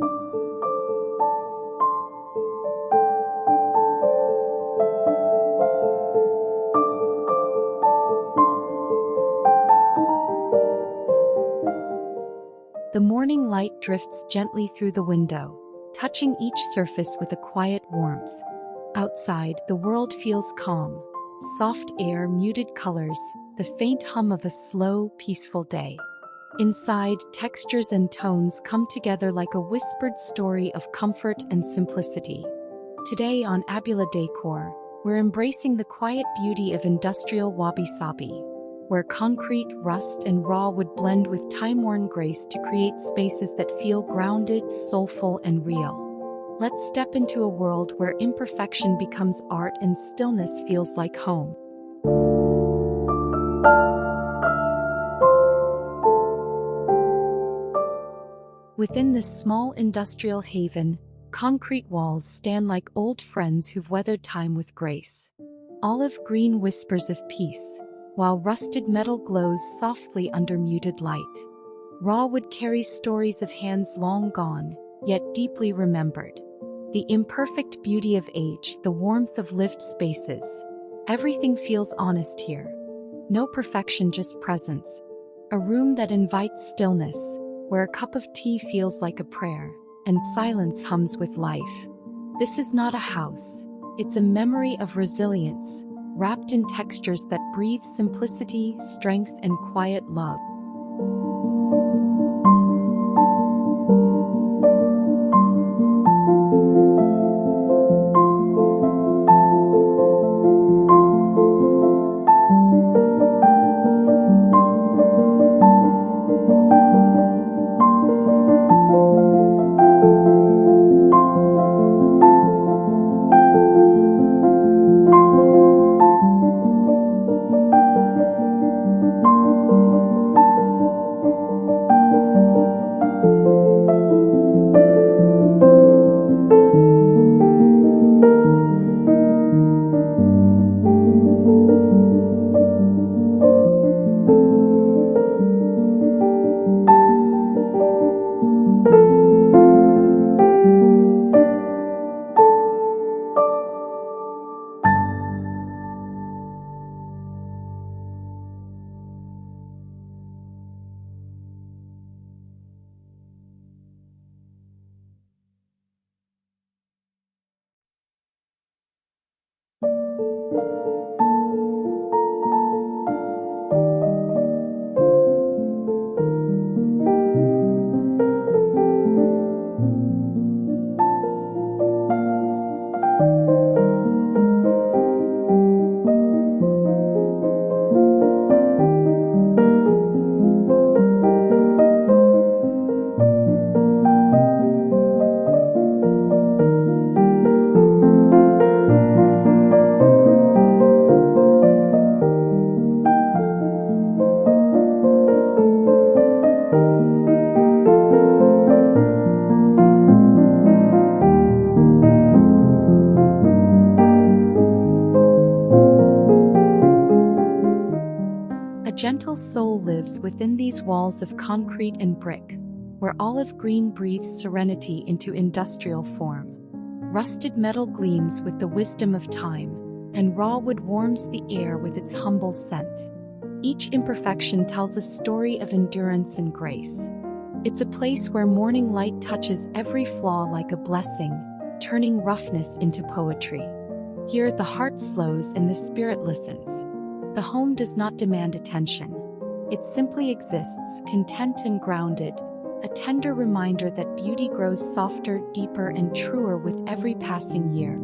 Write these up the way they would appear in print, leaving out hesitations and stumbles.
The morning light drifts gently through the window, touching each surface with a quiet warmth. Outside, the world feels calm. Soft air, muted colors, the faint hum of a slow, peaceful day. Inside, textures and tones come together like a whispered story of comfort and simplicity. Today on Abula Decor, we're embracing the quiet beauty of Industrial Wabi-Sabi, where concrete, rust, and raw wood blend with time-worn grace to create spaces that feel grounded, soulful, and real. Let's step into a world where imperfection becomes art and stillness feels like home. Within this small industrial haven, concrete walls stand like old friends who've weathered time with grace. Olive green whispers of peace, while rusted metal glows softly under muted light. Raw wood carries stories of hands long gone, yet deeply remembered. The imperfect beauty of age, the warmth of lived spaces. Everything feels honest here. No perfection, just presence. A room that invites stillness, where a cup of tea feels like a prayer, and silence hums with life. This is not a house. It's a memory of resilience, wrapped in textures that breathe simplicity, strength, and quiet love. A gentle soul lives within these walls of concrete and brick, where olive green breathes serenity into industrial form. Rusted metal gleams with the wisdom of time, and raw wood warms the air with its humble scent. Each imperfection tells a story of endurance and grace. It's a place where morning light touches every flaw like a blessing, turning roughness into poetry. Here, the heart slows and the spirit listens. The home does not demand attention. It simply exists, content and grounded, a tender reminder that beauty grows softer, deeper, and truer with every passing year.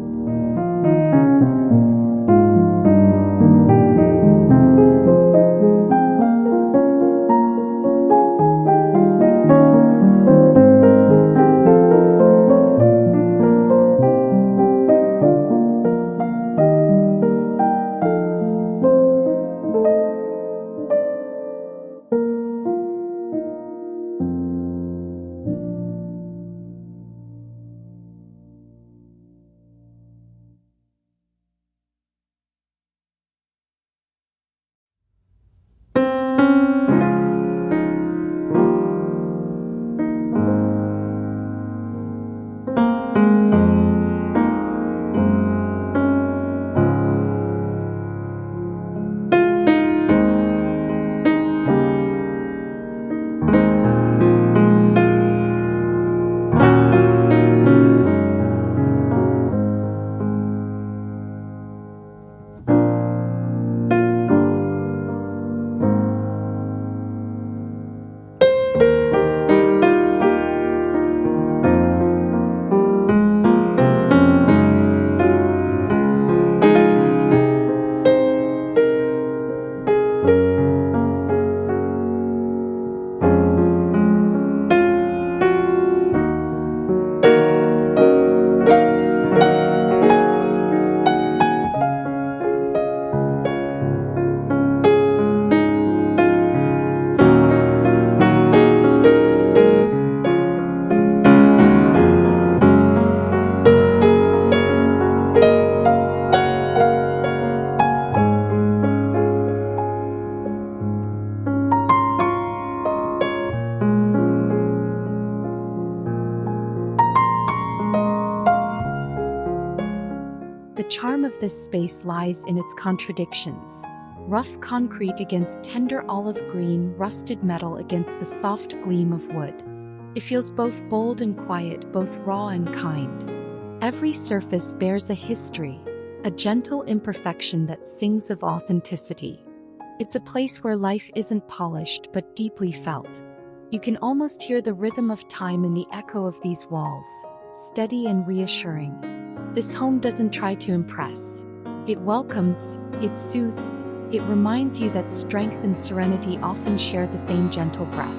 The charm of this space lies in its contradictions. Rough concrete against tender olive green, rusted metal against the soft gleam of wood. It feels both bold and quiet, both raw and kind. Every surface bears a history, a gentle imperfection that sings of authenticity. It's a place where life isn't polished but deeply felt. You can almost hear the rhythm of time in the echo of these walls, steady and reassuring. This home doesn't try to impress. It welcomes, it soothes, it reminds you that strength and serenity often share the same gentle breath.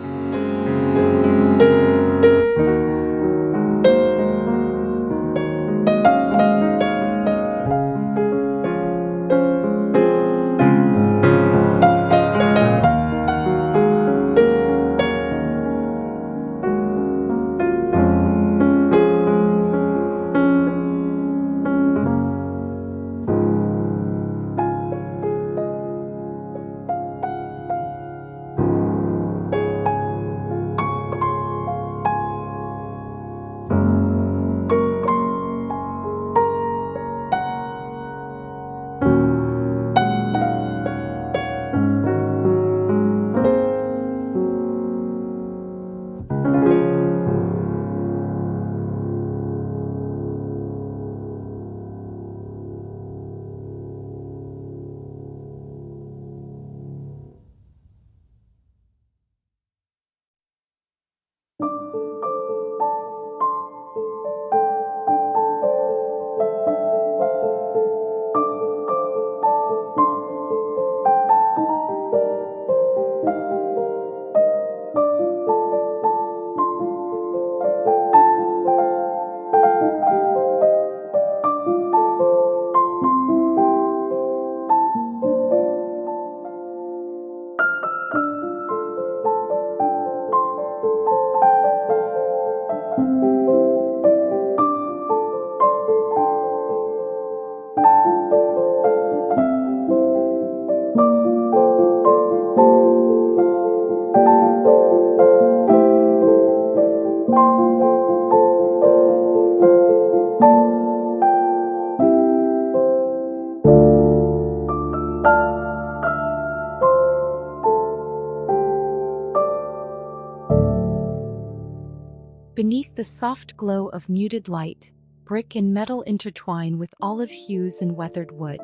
Beneath the soft glow of muted light, brick and metal intertwine with olive hues and weathered wood.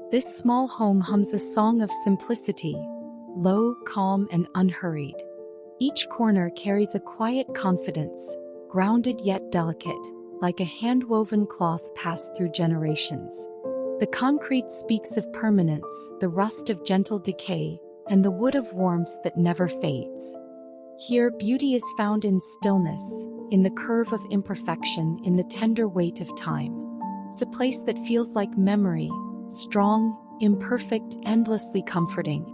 This small home hums a song of simplicity, low, calm, and unhurried. Each corner carries a quiet confidence, grounded yet delicate, like a hand-woven cloth passed through generations. The concrete speaks of permanence, the rust of gentle decay, and the wood of warmth that never fades. Here, beauty is found in stillness, in the curve of imperfection, in the tender weight of time. It's a place that feels like memory, strong, imperfect, endlessly comforting.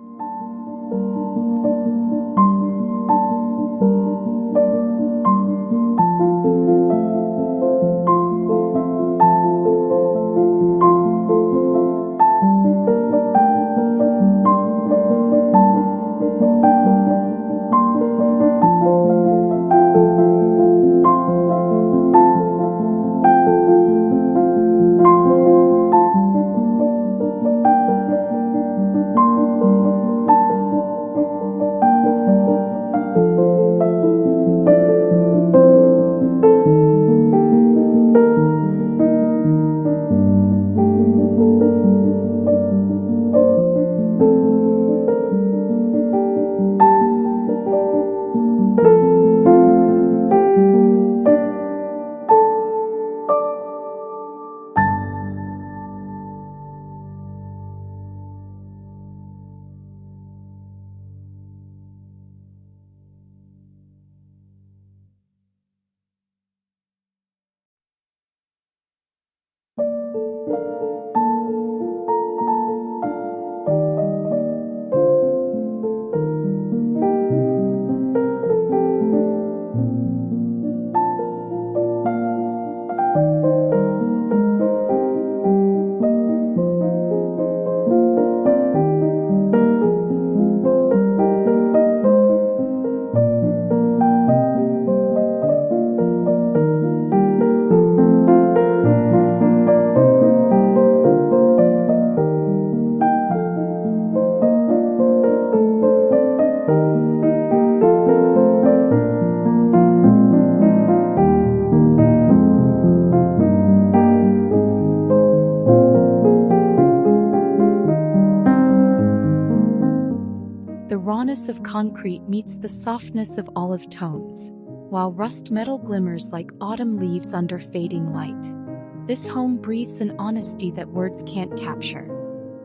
rawness of concrete meets the softness of olive tones, while rust metal glimmers like autumn leaves under fading light. This home breathes an honesty that words can't capture.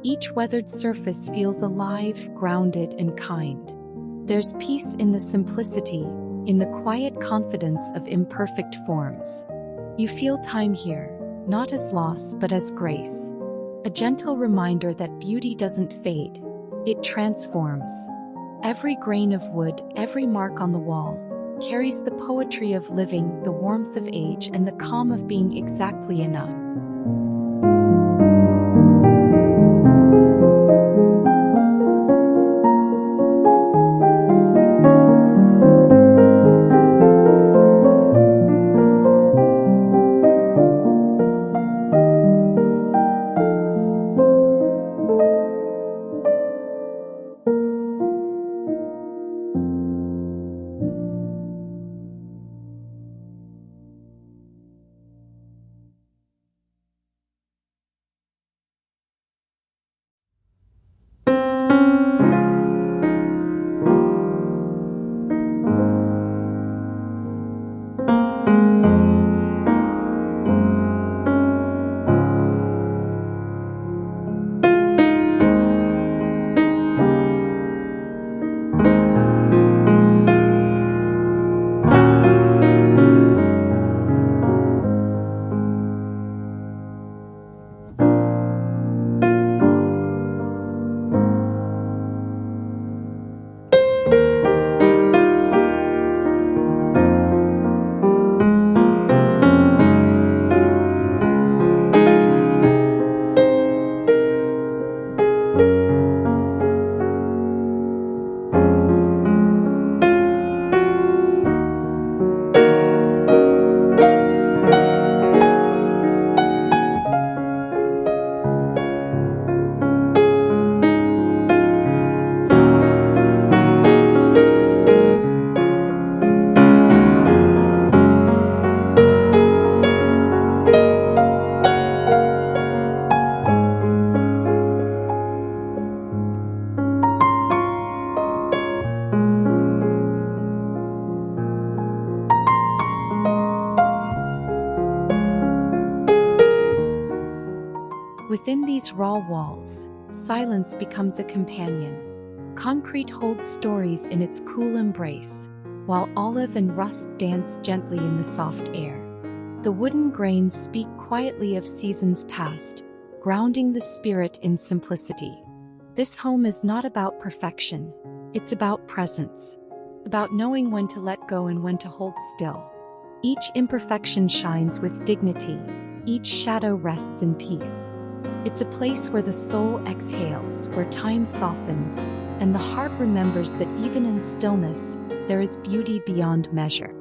Each weathered surface feels alive, grounded, and kind. There's peace in the simplicity, in the quiet confidence of imperfect forms. You feel time here, not as loss but as grace. A gentle reminder that beauty doesn't fade, it transforms. Every grain of wood, every mark on the wall, carries the poetry of living, the warmth of age, and the calm of being exactly enough. Within these raw walls, silence becomes a companion. Concrete holds stories in its cool embrace, while olive and rust dance gently in the soft air. The wooden grains speak quietly of seasons past, grounding the spirit in simplicity. This home is not about perfection, it's about presence, about knowing when to let go and when to hold still. Each imperfection shines with dignity, each shadow rests in peace. It's a place where the soul exhales, where time softens, and the heart remembers that even in stillness, there is beauty beyond measure.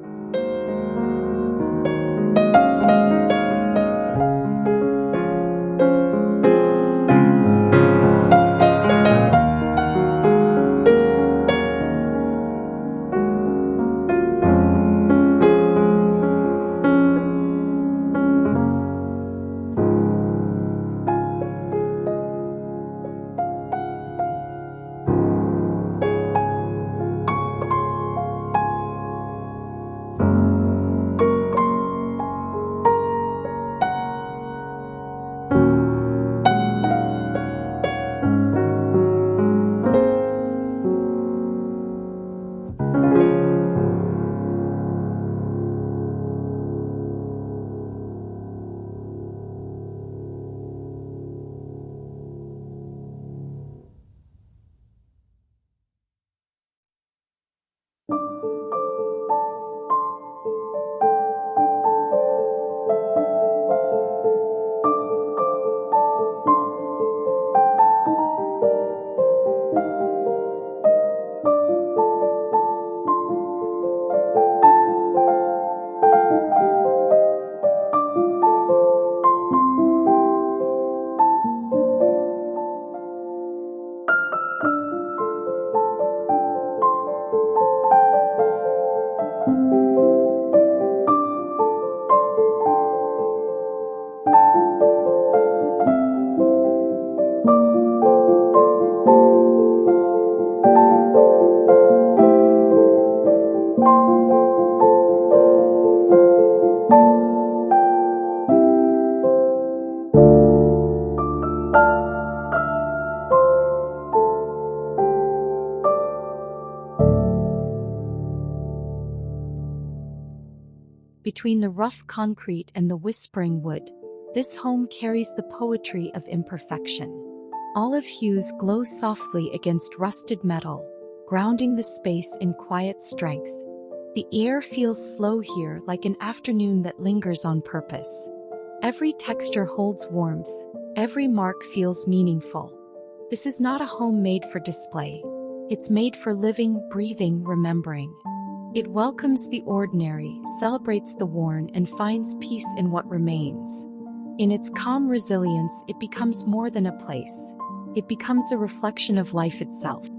Between the rough concrete and the whispering wood, this home carries the poetry of imperfection. Olive hues glow softly against rusted metal, grounding the space in quiet strength. The air feels slow here, like an afternoon that lingers on purpose. Every texture holds warmth, every mark feels meaningful. This is not a home made for display. It's made for living, breathing, remembering. It welcomes the ordinary, celebrates the worn, and finds peace in what remains. In its calm resilience, it becomes more than a place. It becomes a reflection of life itself.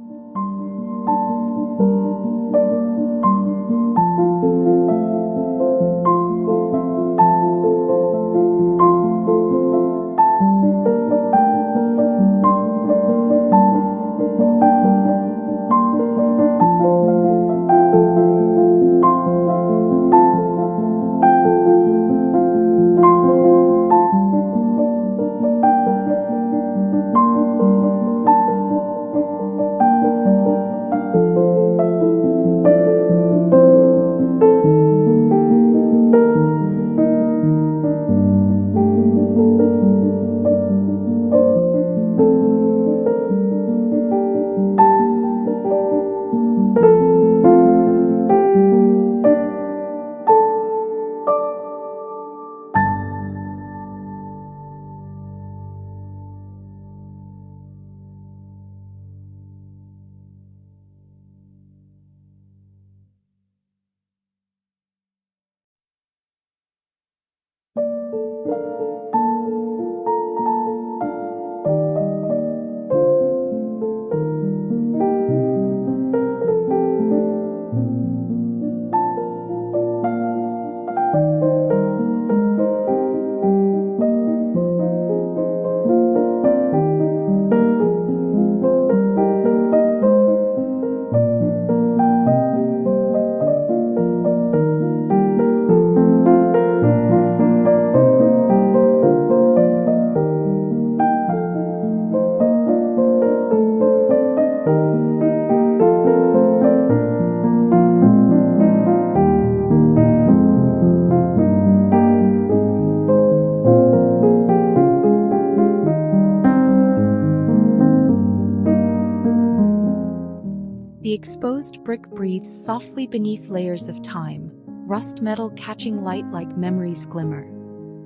The exposed brick breathes softly beneath layers of time, rust metal catching light like memories glimmer.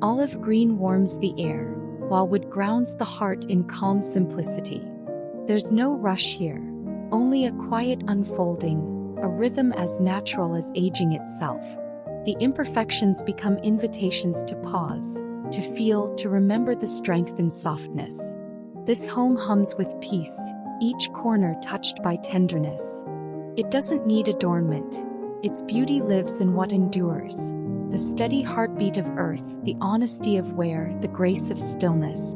Olive green warms the air, while wood grounds the heart in calm simplicity. There's no rush here, only a quiet unfolding, a rhythm as natural as aging itself. The imperfections become invitations to pause, to feel, to remember the strength and softness. This home hums with peace, each corner touched by tenderness. It doesn't need adornment. Its beauty lives in what endures. The steady heartbeat of earth, the honesty of wear, the grace of stillness.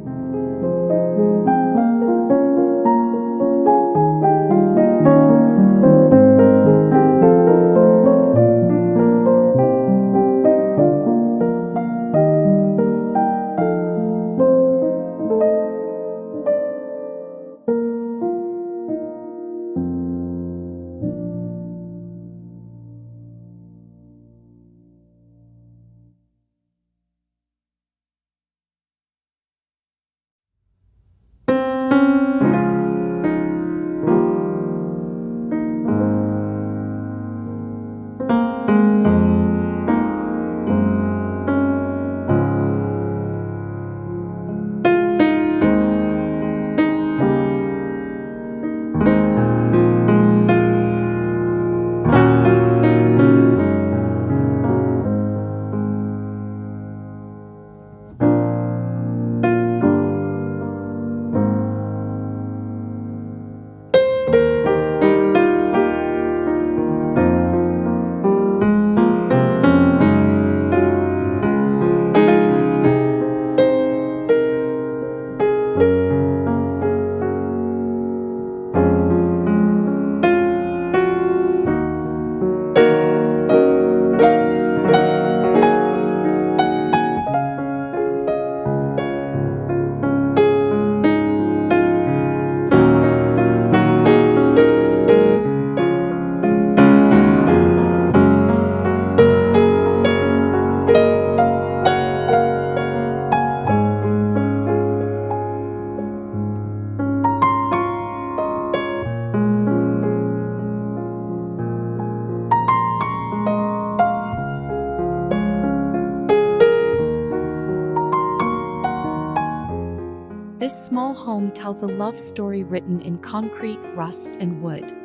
This small home tells a love story written in concrete, rust, and wood.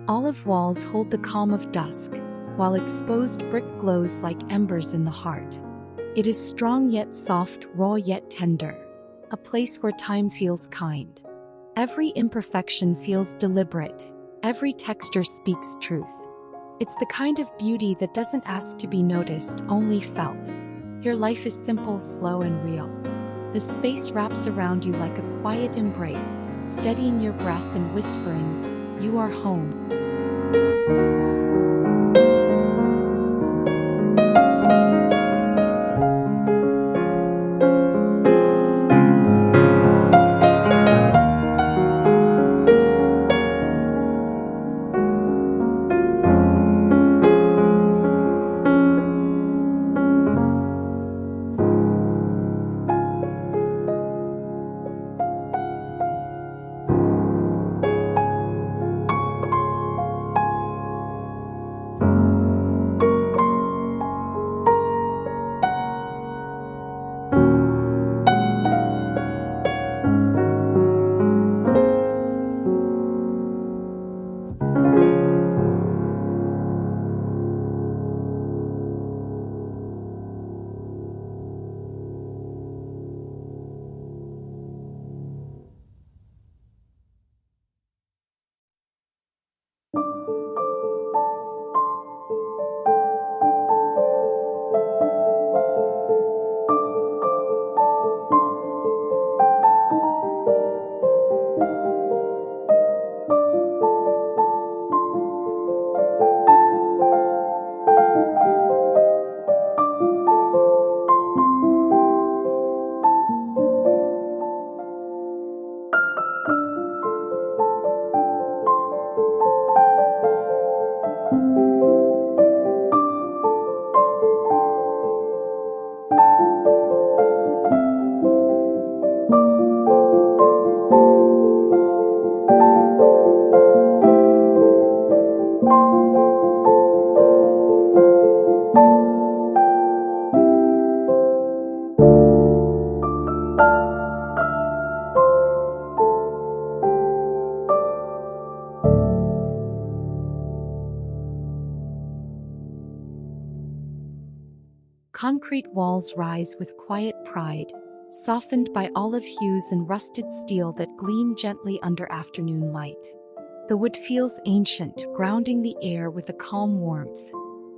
Olive walls hold the calm of dusk, while exposed brick glows like embers in the heart. It is strong yet soft, raw yet tender, a place where time feels kind. Every imperfection feels deliberate, every texture speaks truth. It's the kind of beauty that doesn't ask to be noticed, only felt. Here life is simple, slow, and real. The space wraps around you like a quiet embrace, steadying your breath and whispering, "You are home." Concrete walls rise with quiet pride, softened by olive hues and rusted steel that gleam gently under afternoon light. The wood feels ancient, grounding the air with a calm warmth.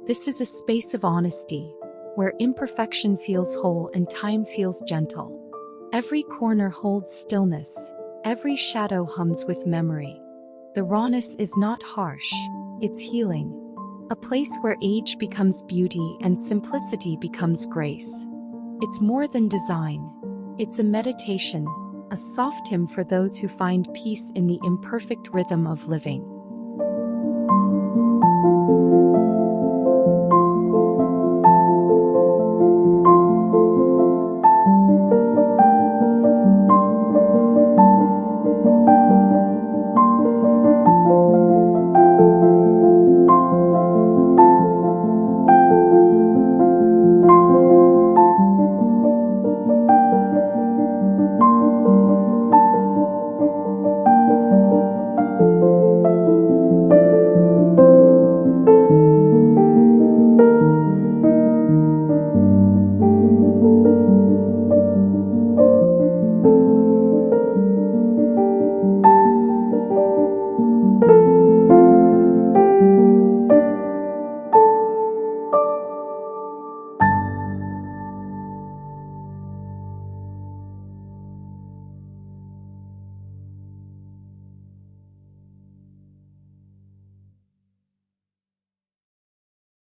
This is a space of honesty, where imperfection feels whole and time feels gentle. Every corner holds stillness, every shadow hums with memory. The rawness is not harsh, it's healing. A place where age becomes beauty and simplicity becomes grace. It's more than design. It's a meditation, a soft hymn for those who find peace in the imperfect rhythm of living.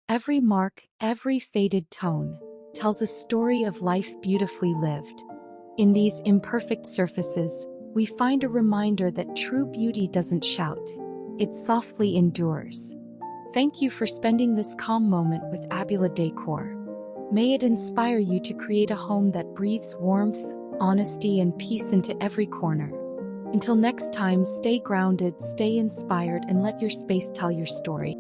Every mark, every faded tone, tells a story of life beautifully lived. In these imperfect surfaces, we find a reminder that true beauty doesn't shout, it softly endures. Thank you for spending this calm moment with Abula Decor. May it inspire you to create a home that breathes warmth, honesty, and peace into every corner. Until next time, stay grounded, stay inspired, and let your space tell your story.